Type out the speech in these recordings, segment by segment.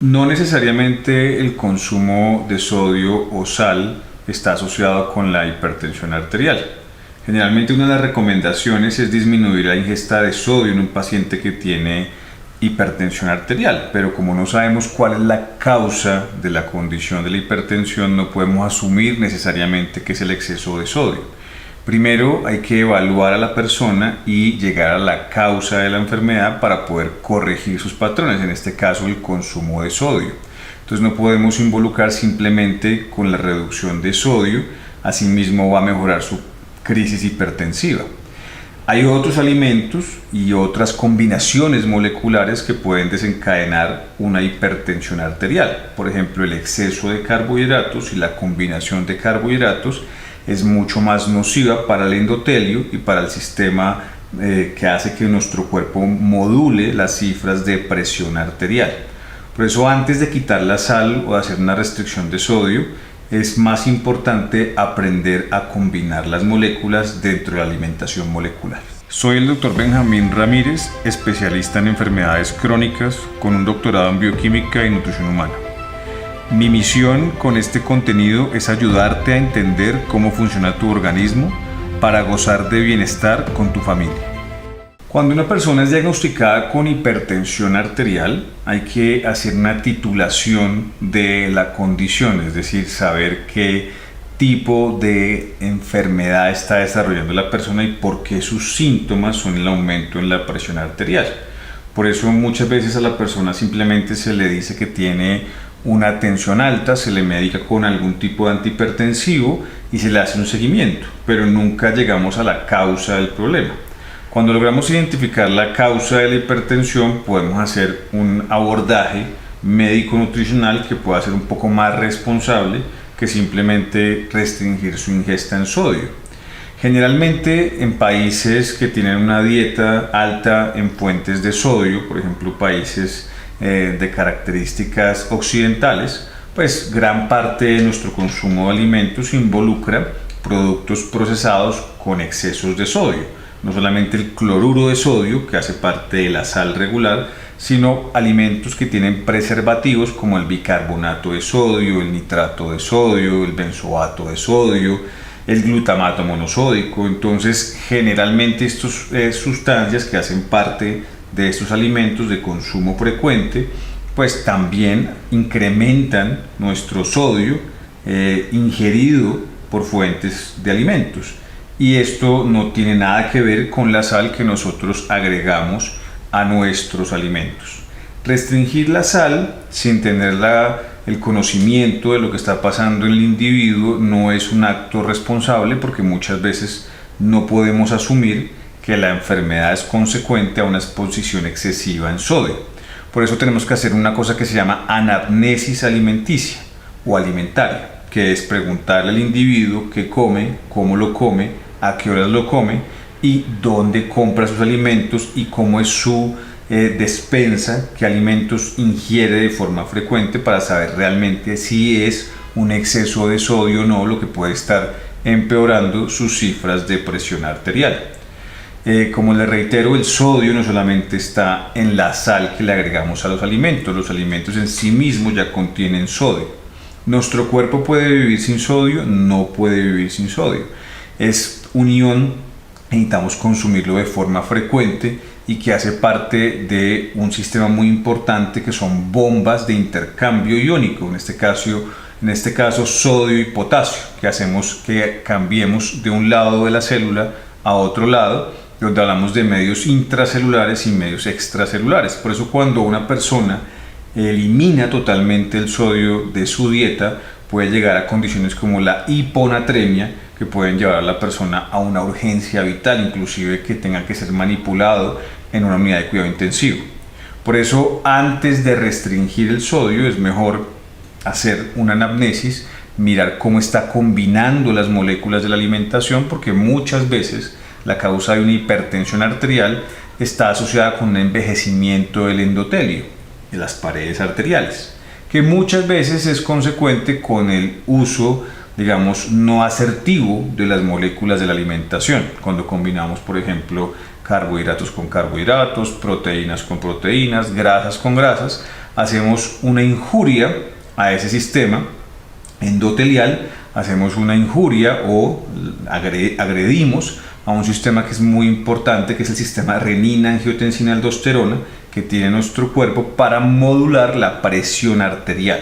No necesariamente el consumo de sodio o sal está asociado con la hipertensión arterial. Generalmente una de las recomendaciones es disminuir la ingesta de sodio en un paciente que tiene hipertensión arterial, pero como no sabemos cuál es la causa de la condición de la hipertensión, no podemos asumir necesariamente que es el exceso de sodio. Primero hay que evaluar a la persona y llegar a la causa de la enfermedad para poder corregir sus patrones, en este caso el consumo de sodio. Entonces no podemos involucrar simplemente con la reducción de sodio, asimismo va a mejorar su crisis hipertensiva. Hay otros alimentos y otras combinaciones moleculares que pueden desencadenar una hipertensión arterial. Por ejemplo, el exceso de carbohidratos y la combinación de carbohidratos es mucho más nociva para el endotelio y para el sistema que hace que nuestro cuerpo module las cifras de presión arterial. Por eso, antes de quitar la sal o hacer una restricción de sodio, es más importante aprender a combinar las moléculas dentro de la alimentación molecular. Soy el Dr. Benjamín Ramírez, especialista en enfermedades crónicas con un doctorado en bioquímica y nutrición humana. Mi misión con este contenido es ayudarte a entender cómo funciona tu organismo para gozar de bienestar con tu familia. Cuando una persona es diagnosticada con hipertensión arterial, hay que hacer una titulación de la condición, es decir, saber qué tipo de enfermedad está desarrollando la persona y por qué sus síntomas son el aumento en la presión arterial. Por eso muchas veces a la persona simplemente se le dice que tiene una tensión alta, se le medica con algún tipo de antihipertensivo y se le hace un seguimiento, pero nunca llegamos a la causa del problema. Cuando logramos identificar la causa de la hipertensión, podemos hacer un abordaje médico-nutricional que pueda ser un poco más responsable que simplemente restringir su ingesta en sodio. Generalmente en países que tienen una dieta alta en fuentes de sodio, por ejemplo países de características occidentales, pues gran parte de nuestro consumo de alimentos involucra productos procesados con excesos de sodio. No solamente el cloruro de sodio, que hace parte de la sal regular, sino alimentos que tienen preservativos como el bicarbonato de sodio, el nitrato de sodio, el benzoato de sodio, el glutamato monosódico. Entonces, generalmente estas sustancias que hacen parte de estos alimentos de consumo frecuente, pues también incrementan nuestro sodio ingerido por fuentes de alimentos. Y esto no tiene nada que ver con la sal que nosotros agregamos a nuestros alimentos. Restringir la sal sin tener el conocimiento de lo que está pasando en el individuo no es un acto responsable, porque muchas veces no podemos asumir que la enfermedad es consecuente a una exposición excesiva en sodio. Por eso tenemos que hacer una cosa que se llama anamnesis alimenticia o alimentaria, que es preguntarle al individuo qué come, cómo lo come, a qué horas lo come y dónde compra sus alimentos y cómo es su despensa, qué alimentos ingiere de forma frecuente, para saber realmente si es un exceso de sodio o no lo que puede estar empeorando sus cifras de presión arterial. Como les reitero, el sodio no solamente está en la sal que le agregamos a los alimentos en sí mismos ya contienen sodio. ¿Nuestro cuerpo puede vivir sin sodio? No puede vivir sin sodio. Es un ion, necesitamos consumirlo de forma frecuente y que hace parte de un sistema muy importante que son bombas de intercambio iónico, en este caso sodio y potasio, que hacemos que cambiemos de un lado de la célula a otro lado, donde hablamos de medios intracelulares y medios extracelulares. Por eso cuando una persona elimina totalmente el sodio de su dieta, puede llegar a condiciones como la hiponatremia, que pueden llevar a la persona a una urgencia vital, inclusive que tenga que ser manipulado en una unidad de cuidado intensivo. Por eso, antes de restringir el sodio, es mejor hacer una anamnesis, mirar cómo está combinando las moléculas de la alimentación, porque muchas veces la causa de una hipertensión arterial está asociada con un envejecimiento del endotelio, de las paredes arteriales, que muchas veces es consecuente con el uso, digamos, no asertivo de las moléculas de la alimentación, cuando combinamos, por ejemplo, carbohidratos con carbohidratos, proteínas con proteínas, grasas con grasas, hacemos una injuria a ese sistema endotelial, hacemos una injuria o agredimos a un sistema que es muy importante, que es el sistema renina, angiotensina, aldosterona, que tiene nuestro cuerpo para modular la presión arterial,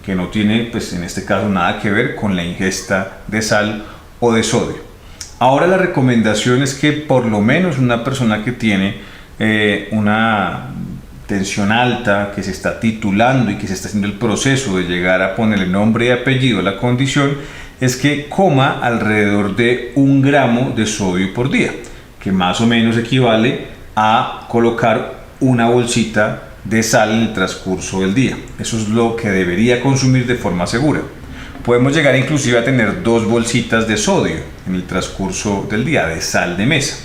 que no tiene, pues en este caso, nada que ver con la ingesta de sal o de sodio. Ahora la recomendación es que por lo menos una persona que tiene una tensión alta, que se está titulando y que se está haciendo el proceso de llegar a ponerle nombre y apellido a la condición, es que coma alrededor de 1 gramo de sodio por día, que más o menos equivale a colocar una bolsita de sal en el transcurso del día. Eso es lo que debería consumir de forma segura. Podemos llegar inclusive a tener 2 bolsitas de sodio en el transcurso del día, de sal de mesa.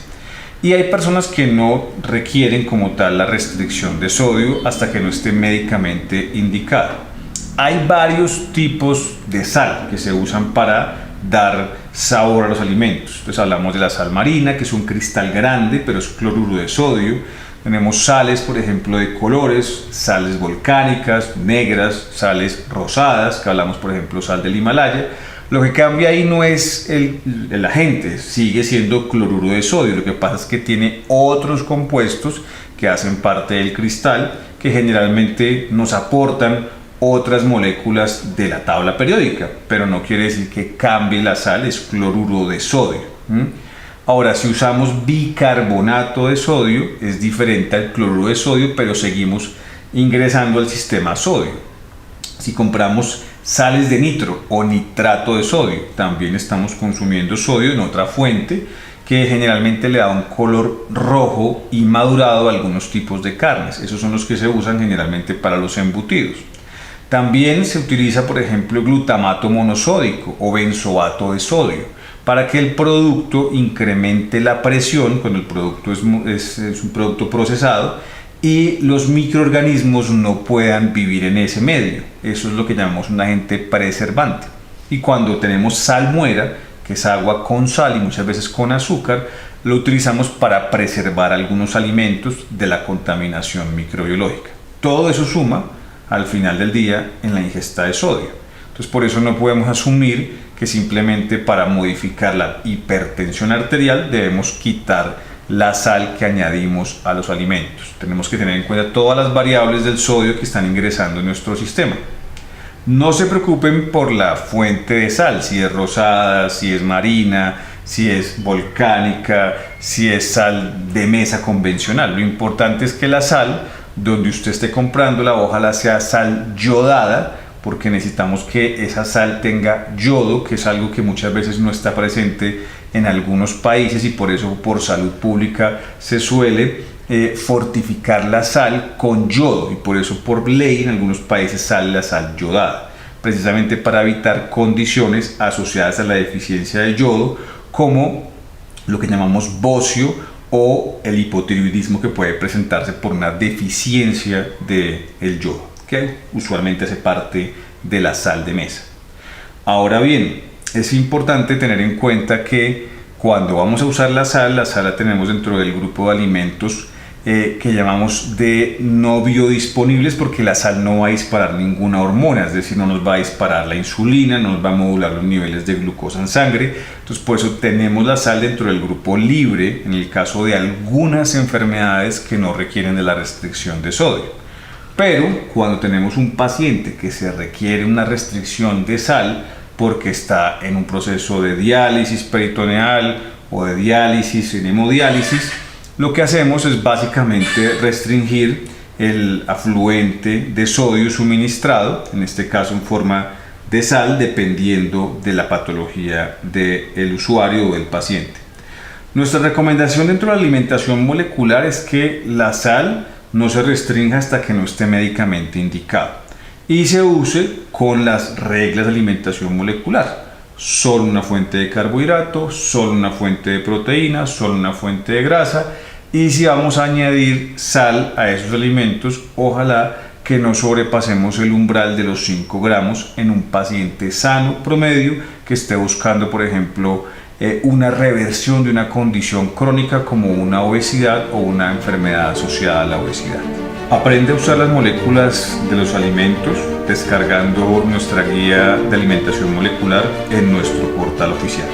Y hay personas que no requieren como tal la restricción de sodio hasta que no esté médicamente indicado. Hay varios tipos de sal que se usan para dar sabor a los alimentos. Entonces hablamos de la sal marina, que es un cristal grande, pero es cloruro de sodio. Tenemos sales, por ejemplo, de colores, sales volcánicas, negras, sales rosadas, que hablamos, por ejemplo, sal del Himalaya. Lo que cambia ahí no es el agente, sigue siendo cloruro de sodio. Lo que pasa es que tiene otros compuestos que hacen parte del cristal, que generalmente nos aportan otras moléculas de la tabla periódica, pero no quiere decir que cambie la sal, es cloruro de sodio. Ahora, si usamos bicarbonato de sodio, es diferente al cloruro de sodio, pero seguimos ingresando al sistema sodio. Si compramos sales de nitro o nitrato de sodio, también estamos consumiendo sodio en otra fuente que generalmente le da un color rojo y madurado a algunos tipos de carnes. Esos son los que se usan generalmente para los embutidos. También se utiliza, por ejemplo, glutamato monosódico o benzoato de sodio para que el producto incremente la presión cuando el producto es un producto procesado y los microorganismos no puedan vivir en ese medio. Eso es lo que llamamos un agente preservante. Y cuando tenemos salmuera, que es agua con sal y muchas veces con azúcar, lo utilizamos para preservar algunos alimentos de la contaminación microbiológica. Todo eso suma al final del día en la ingesta de sodio. Entonces por eso no podemos asumir que simplemente para modificar la hipertensión arterial debemos quitar la sal que añadimos a los alimentos. Tenemos que tener en cuenta todas las variables del sodio que están ingresando en nuestro sistema. No se preocupen por la fuente de sal, si es rosada, si es marina, si es volcánica, si es sal de mesa convencional. Lo importante es que la sal, donde usted esté comprándola, ojalá sea sal yodada, porque necesitamos que esa sal tenga yodo, que es algo que muchas veces no está presente en algunos países y por eso por salud pública se suele fortificar la sal con yodo y por eso por ley en algunos países sale la sal yodada, precisamente para evitar condiciones asociadas a la deficiencia de yodo como lo que llamamos bocio o el hipotiroidismo que puede presentarse por una deficiencia del yodo, que usualmente hace parte de la sal de mesa. Ahora bien, es importante tener en cuenta que cuando vamos a usar la sal la tenemos dentro del grupo de alimentos que llamamos de no biodisponibles, porque la sal no va a disparar ninguna hormona, es decir, no nos va a disparar la insulina, no nos va a modular los niveles de glucosa en sangre. Entonces por eso tenemos la sal dentro del grupo libre en el caso de algunas enfermedades que no requieren de la restricción de sodio. Pero cuando tenemos un paciente que se requiere una restricción de sal porque está en un proceso de diálisis peritoneal o de diálisis en hemodiálisis, lo que hacemos es básicamente restringir el afluente de sodio suministrado, en este caso en forma de sal, dependiendo de la patología del usuario o del paciente. Nuestra recomendación dentro de la alimentación molecular es que la sal no se restrinja hasta que no esté médicamente indicado y se use con las reglas de alimentación molecular. Solo una fuente de carbohidrato, solo una fuente de proteína, solo una fuente de grasa, y si vamos a añadir sal a esos alimentos, ojalá que no sobrepasemos el umbral de los 5 gramos en un paciente sano promedio que esté buscando, por ejemplo, una reversión de una condición crónica como una obesidad o una enfermedad asociada a la obesidad. Aprende a usar las moléculas de los alimentos descargando nuestra guía de alimentación molecular en nuestro portal oficial.